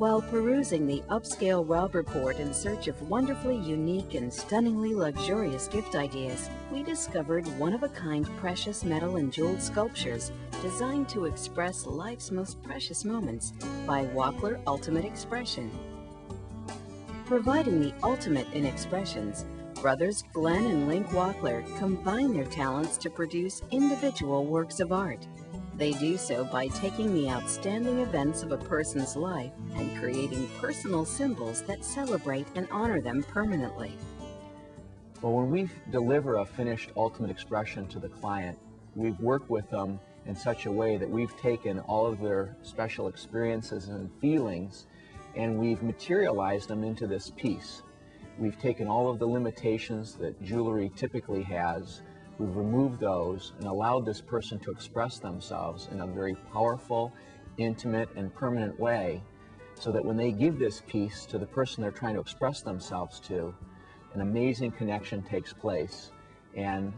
While perusing the upscale Rob report in search of wonderfully unique and stunningly luxurious gift ideas, we discovered one-of-a-kind precious metal and jeweled sculptures designed to express life's most precious moments by Wachler Ultimate Expression. Providing the ultimate in expressions, brothers Glenn and Link Wachler combine their talents to produce individual works of art. They do so by taking the outstanding events of a person's life and creating personal symbols that celebrate and honor them permanently. Well, when we deliver a finished ultimate expression to the client, we've worked with them in such a way that we've taken all of their special experiences and feelings and we've materialized them into this piece. We've taken all of the limitations that jewelry typically has. We've removed those and allowed this person to express themselves in a very powerful, intimate, and permanent way, so that when they give this piece to the person they're trying to express themselves to, an amazing connection takes place, and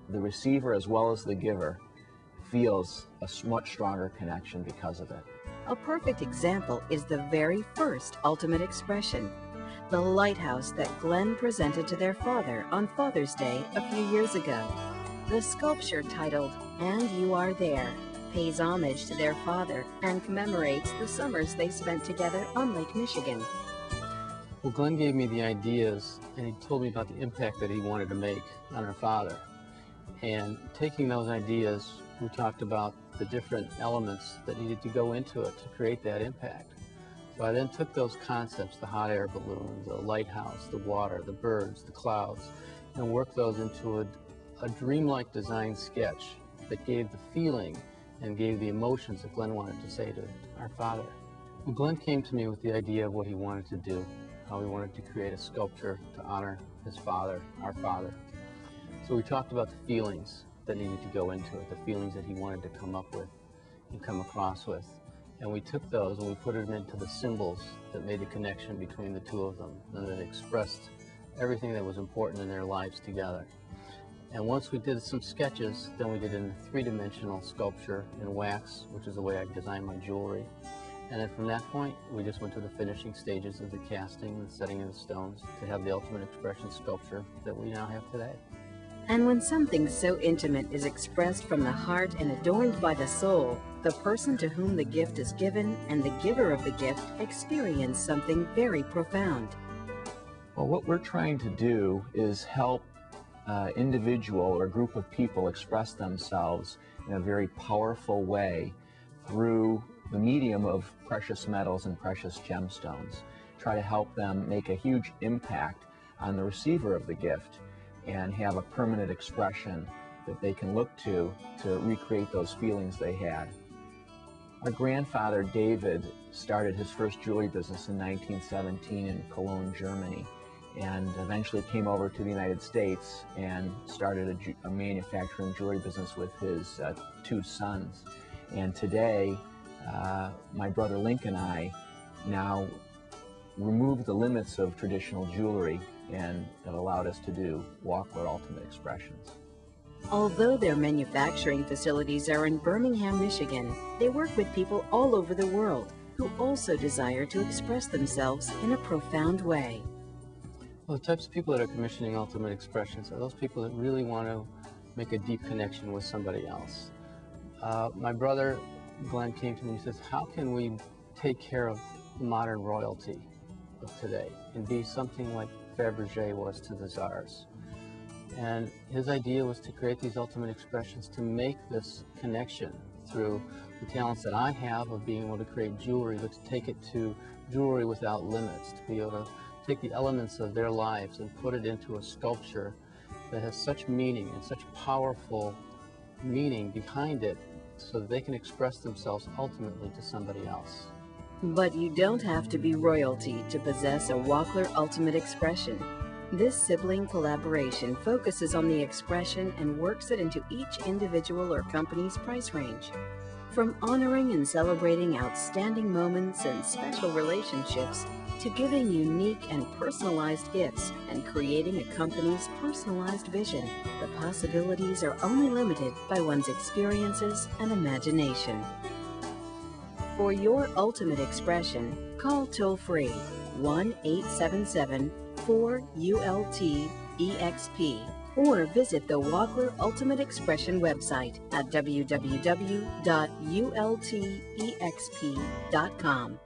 the receiver as well as the giver feels a much stronger connection because of it. A perfect example is the very first ultimate expression, the lighthouse that Glenn presented to their father on Father's Day a few years ago. The sculpture, titled "And You Are There," pays homage to their father and commemorates the summers they spent together on Lake Michigan. Well, Glenn gave me the ideas, and he told me about the impact that he wanted to make on our father. And taking those ideas, we talked about the different elements that needed to go into it to create that impact. So I then took those concepts, the hot air balloon, the lighthouse, the water, the birds, the clouds, and worked those into a dreamlike design sketch that gave the feeling and gave the emotions that Glenn wanted to say to our father. Well, Glenn came to me with the idea of what he wanted to do, how he wanted to create a sculpture to honor his father, our father. So we talked about the feelings that needed to go into it, the feelings that he wanted to come up with and come across with. And we took those and we put them into the symbols that made the connection between the two of them and that expressed everything that was important in their lives together. And once we did some sketches, then we did a three-dimensional sculpture in wax, which is the way I design my jewelry. And then from that point, we just went to the finishing stages of the casting and setting of the stones to have the ultimate expression sculpture that we now have today. And when something so intimate is expressed from the heart and adorned by the soul, the person to whom the gift is given and the giver of the gift experience something very profound. Well, what we're trying to do is help individual or a group of people express themselves in a very powerful way through the medium of precious metals and precious gemstones. Try to help them make a huge impact on the receiver of the gift and have a permanent expression that they can look to recreate those feelings they had. Our grandfather David started his first jewelry business in 1917 in Cologne, Germany, and eventually came over to the United States and started a manufacturing jewelry business with his two sons. And today, my brother Link and I now remove the limits of traditional jewelry and have allowed us to do Wachler Ultimate Expressions. Although their manufacturing facilities are in Birmingham, Michigan, they work with people all over the world who also desire to express themselves in a profound way. Well, the types of people that are commissioning Ultimate Expressions are those people that really want to make a deep connection with somebody else. My brother Glenn came to me and says, how can we take care of modern royalty of today and be something like Fabergé was to the czars? And his idea was to create these ultimate expressions to make this connection through the talents that I have of being able to create jewelry, but to take it to jewelry without limits, to be able to take the elements of their lives and put it into a sculpture that has such meaning and such powerful meaning behind it so that they can express themselves ultimately to somebody else. But you don't have to be royalty to possess a Wachler Ultimate Expression. This sibling collaboration focuses on the expression and works it into each individual or company's price range. From honoring and celebrating outstanding moments and special relationships to giving unique and personalized gifts and creating a company's personalized vision, the possibilities are only limited by one's experiences and imagination. For your ultimate expression, call toll-free 1-877-4ULT-EXP or visit the Wachler Ultimate Expression website at www.ultexp.com.